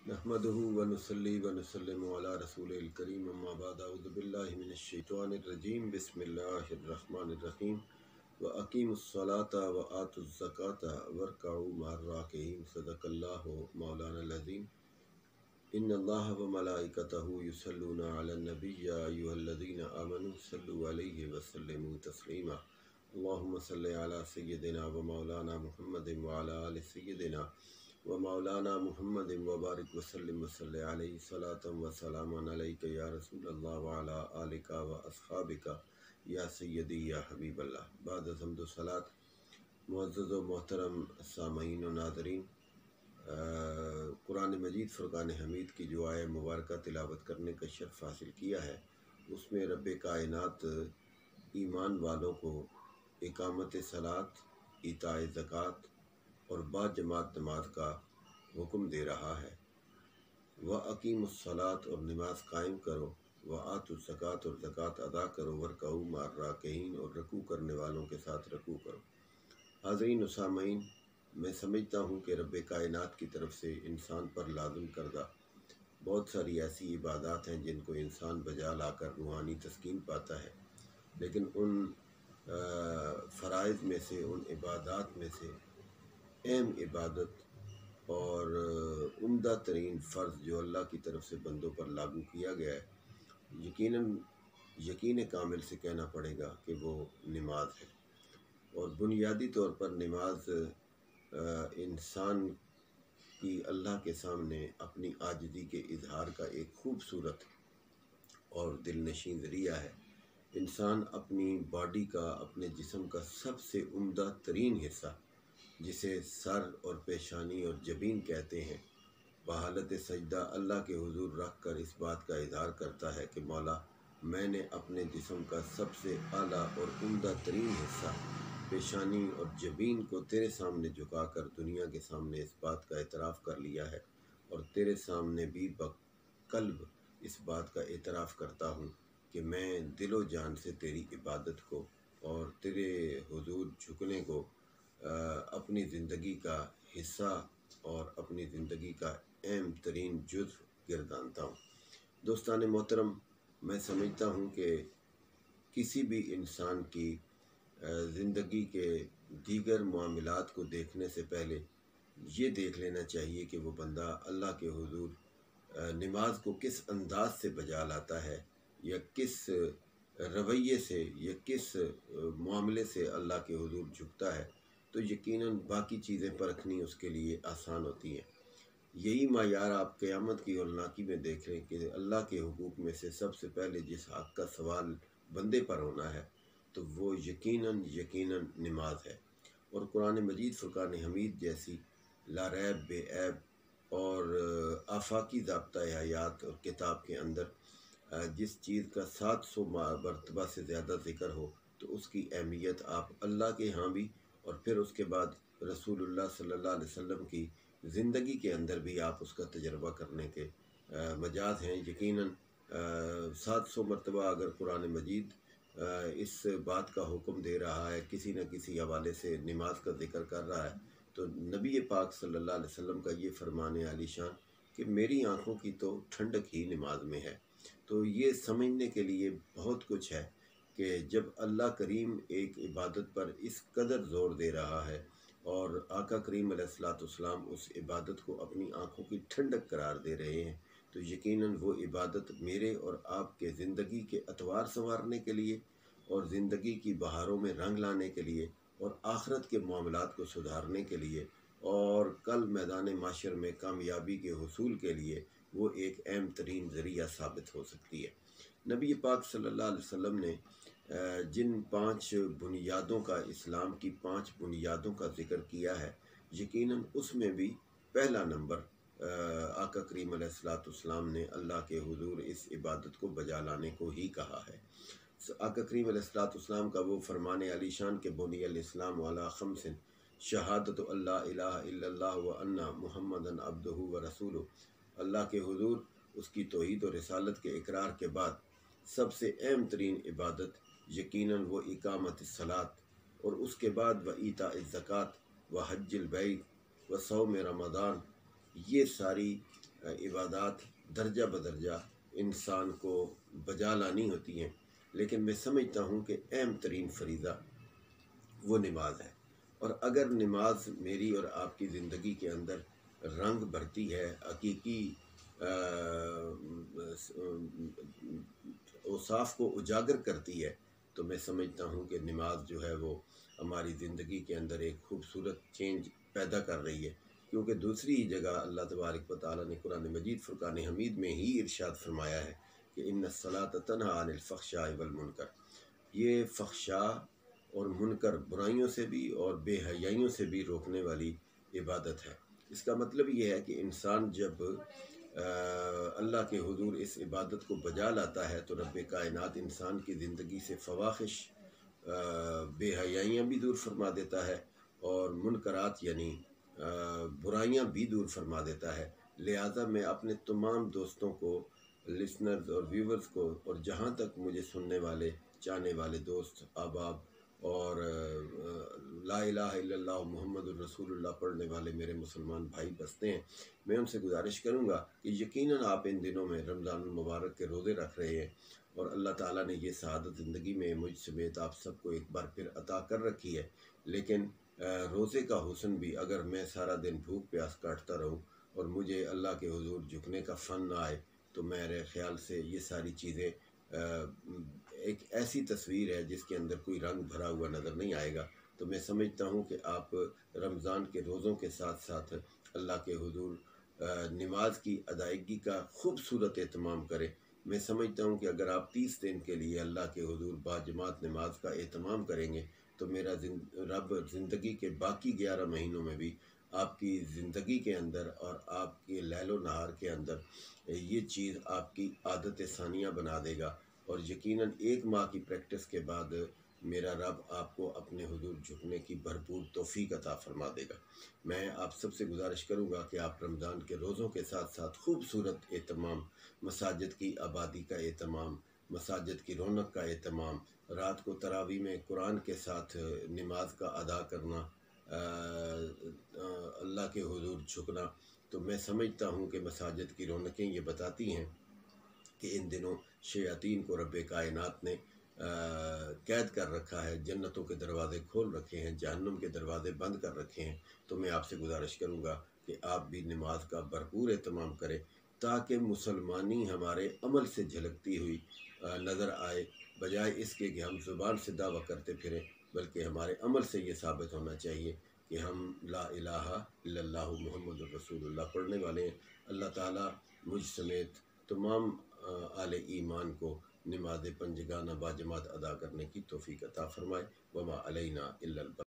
नहमदुहु व नुसल्ली व नुसल्लिमु अला रसूलिल करीम अम्मा बाद अऊज़ु बिल्लाहि मिनश शैतानिर रजीम बिस्मिल्लाहिर रहमानिर रहीम व अकीमुस सलाता व आतुज़ ज़काता वरकऊ मअर राकिईन सदक़ल्लाहु मौलानाल अज़ीम इन्नल्लाहा व मलाइकतहु युसल्लूना अलन नबी या अय्युहल्लज़ीना आमनू सल्लु अलैहि व सल्लिमू तस्लीमा अल्लाहुम्मा सल्लि अला सय्यिदिना व मौलाना मुहम्मदिन व अला आलि सय्यिदिना व मौलाना मुहम्मद व बारिक वसल्लिम वसल्लि अलैहि सलातम व सलामन अलैका या रसूलल्लाह व अला आलिका व अस्हाबिका या सय्यदी या हबीबल्लाह। बाद हम्दो सलात। मुअज़्ज़ज़ व मोहतरम सामईन व नाज़रीन, कुरान मजीद फ़ुरक़ान हमीद की जो आय मुबारक तिलावत करने का शर्फ़ हासिल किया है, उसमें रब कायनात ईमान वालों को इकामत सलात, इताए ज़कात और बाजमात नमाज का हुक्म दे रहा है। व अकीमुस सलात और नमाज कायम करो, व आतुज़ ज़कात और ज़कात अदा करो, वरकऊ मअर राकिईन और रकू करने वालों के साथ रकू करो। हाज़रीन व सामईन, मैं समझता हूँ कि रब कायनात की तरफ से इंसान पर लाज़िम करदा बहुत सारी ऐसी इबादत हैं जिनको इंसान बजा लाकर रूहानी तस्कीन पाता है, लेकिन उन फ़राइज़ में से, उन इबादत में से अहम इबादत और उम्दा तरीन फ़र्ज़ जो अल्लाह की तरफ से बंदों पर लागू किया गया है, यकीन कामिल से कहना पड़ेगा कि वो नमाज है। और बुनियादी तौर पर नमाज इंसान की अल्लाह के सामने अपनी आजिज़ी के इजहार का एक खूबसूरत और दिलनशीन ज़रिया है। इंसान अपनी बॉडी का, अपने जिस्म का सबसे उम्दा तरीन हिस्सा, जिसे सर और पेशानी और जबीन कहते हैं, बहालत सजदा अल्लाह के हुजूर रख कर इस बात का इज़हार करता है कि मौला, मैंने अपने जिस्म का सबसे आला और उम्दा तरीन हिस्सा पेशानी और जबीन को तेरे सामने झुकाकर दुनिया के सामने इस बात का एतराफ़ कर लिया है, और तेरे सामने भी बक़ल्ब इस बात का एतराफ़ करता हूँ कि मैं दिलो जान से तेरी इबादत को और तेरे हुजूर झुकने को अपनी ज़िंदगी का हिस्सा और अपनी ज़िंदगी का अहम तरीन जुज़्व गिरदानता हूँ। दोस्तान मोहतरम, मैं समझता हूँ कि किसी भी इंसान की ज़िंदगी के दीगर मामलात को देखने से पहले ये देख लेना चाहिए कि वो बंदा अल्लाह के हुजूर नमाज को किस अंदाज से बजा लाता है, या किस रवैये से, या किस मामले से अल्लाह के हुजूर झुकता है, तो यकीनन बाकी चीज़ें परखनी उसके लिए आसान होती हैं। यही मायार आप क़यामत की औलनाकी में देख रहे हैं कि अल्लाह के हुकूक में से सबसे पहले जिस हक़ का सवाल बंदे पर होना है, तो वो यकीनन नमाज है। और कुरान मजीद फ़ुरक़ान हमीद जैसी लारैब, बेऐब और आफाकी ज़ाब्ता हयात और किताब के अंदर जिस चीज़ का 700 मरतबा से ज़्यादा ज़िक्र हो, तो उसकी अहमियत आप अल्लाह के यहाँ भी और फिर उसके बाद रसूलुल्लाह सल्लल्लाहु अलैहि वसल्लम की ज़िंदगी के अंदर भी आप उसका तजर्बा करने के मजाज हैं। यकीनन 700 मरतबा अगर कुरान मजीद इस बात का हुक्म दे रहा है, किसी न किसी हवाले से नमाज का जिक्र कर रहा है, तो नबी पाक सल्लल्लाहु अलैहि वसल्लम का ये फरमान आलीशान कि मेरी आँखों की तो ठंडक ही नमाज में है। तो ये समझने के लिए बहुत कुछ है कि जब अल्लाह करीम एक इबादत पर इस कदर ज़ोर दे रहा है और आका करीम अलैहिस्सलाम उस इबादत को अपनी आँखों की ठंडक करार दे रहे हैं, तो यकीनन वो इबादत मेरे और आपके ज़िंदगी के अतवार संवारने के लिए और ज़िंदगी की बहारों में रंग लाने के लिए और आखिरत के मामलात को सुधारने के लिए और कल मैदान माशर में कामयाबी के हुसूल के लिए वो एक अहम तरीन ज़रिया साबित हो सकती है। नबी पाक सल्लल्लाहु अलैहि वसल्लम ने जिन 5 बुनियादों का, इस्लाम की 5 बुनियादों का ज़िक्र किया है, यकीनन उसमें भी पहला नंबर आका करीम अलैहिस्सलाम ने अल्लाह के हुजूर इस इबादत को बजा लाने को ही कहा है। आका करीम अलैहिस्सलाम का वो फरमान आलीशान के बुनियल इस्लाम वाला खमसिन शहादत अल्ला इलाहा इल्लल्लाह व अन्ना मुहम्मदन अब्दुहु व रसूलुहु, अल्लाह के हुजूर उसकी तौहीद और रिसालत के इकरार के बाद सबसे अहम तरीन इबादत यकीनन वो इकामत सलात, और उसके बाद व ईता ज़कात व हज्जिल बैत व सौम रमज़ान, ये सारी عبادات درجہ بدرجہ انسان کو بجا لانی ہوتی ہیں، لیکن میں سمجھتا ہوں کہ اہم ترین فریضہ وہ نماز ہے۔ اور اگر نماز میری اور آپ کی زندگی کے اندر رنگ بھرتی ہے، حقیقی اوصاف کو اجاگر کرتی ہے، تو میں سمجھتا ہوں کہ نماز جو ہے وہ ہماری زندگی کے اندر ایک خوبصورت چینج پیدا کر رہی ہے، کیونکہ دوسری جگہ اللہ تبارک و تعالیٰ نے قرآن مجید فرقان حمید میں ہی ارشاد فرمایا ہے کہ ان الصلاۃ تنہی عن الفحشاء والمنکر، یہ فحشاء اور منکر برائیوں سے بھی اور بے حیائیوں سے بھی روکنے والی عبادت ہے۔ اس کا مطلب یہ ہے کہ انسان جب اللہ کے حضور اس عبادت کو بجا لاتا ہے تو رب کائنات انسان کی زندگی سے فواحش بے حیائیاں بھی دور فرما دیتا ہے اور منکرات یعنی برائیاں بھی دور فرما دیتا ہے۔ لہٰذا میں اپنے تمام دوستوں کو، لسنرز اور ویورز کو، اور جہاں تک مجھے سننے والے چاہنے والے دوست احباب اور لا الہ الا اللہ محمد الرسول اللہ پڑھنے والے میرے مسلمان بھائی بستے ہیں، میں ان سے گزارش کروں گا کہ یقیناً آپ ان دنوں میں رمضان المبارک کے روزے رکھ رہے ہیں، اور اللہ تعالیٰ نے یہ سعادت زندگی میں مجھ سمیت آپ سب کو ایک بار پھر عطا کر رکھی ہے، لیکن روزے کا حسن بھی اگر میں سارا دن بھوک پیاس کاٹتا رہوں اور مجھے اللہ کے حضور جھکنے کا فن نہ آئے تو میرے خیال سے یہ ساری چیزیں ایک ایسی تصویر ہے جس کے اندر کوئی رنگ بھرا ہوا نظر نہیں آئے گا۔ تو میں سمجھتا ہوں کہ آپ رمضان کے روزوں کے ساتھ ساتھ اللہ کے حضور نماز کی ادائیگی کا خوبصورت اہتمام کریں۔ میں سمجھتا ہوں کہ اگر آپ 30 دن کے لیے اللہ کے حضور باجماعت نماز کا اہتمام کریں گے تو میرا رب زندگی کے باقی 11 مہینوں میں بھی آپ کی زندگی کے اندر اور آپ کے لیل و نہار کے اندر یہ چیز آپ کی عادت ثانیہ بنا دے گا، اور یقیناً 1 ماہ کی پریکٹس کے بعد میرا رب آپ کو اپنے حضور جھکنے کی بھرپور توفیق عطا فرما دے گا۔ میں آپ سب سے گزارش کروں گا کہ آپ رمضان کے روزوں کے ساتھ ساتھ خوبصورت اہتمام، مساجد کی آبادی کا اہتمام، مساجد کی رونق کا اہتمام، رات کو تراویح میں قرآن کے ساتھ نماز کا ادا کرنا، اللہ کے حضور جھکنا، تو میں سمجھتا ہوں کہ مساجد کی رونقیں یہ بتاتی ہیں کہ ان دنوں شیاطین کو رب کائنات نے قید کر رکھا ہے، جنتوں کے دروازے کھول رکھے ہیں، جہنم کے دروازے بند کر رکھے ہیں۔ تو میں آپ سے گزارش کروں گا کہ آپ بھی نماز کا بھرپور اہتمام کریں تاکہ مسلمانی ہمارے عمل سے جھلکتی ہوئی نظر آئے، بجائے اس کے کہ ہم زبان سے دعویٰ کرتے پھریں، بلکہ ہمارے عمل سے یہ ثابت ہونا چاہیے کہ ہم لا الہ الا اللہ محمد الرسول اللہ پڑھنے والے ہیں۔ اللہ تعالیٰ مجھ سمیت تمام اہل ایمان کو نماز پنجگانہ باجماعت ادا کرنے کی توفیق عطا فرمائے۔ وما علینا الا البلاغ۔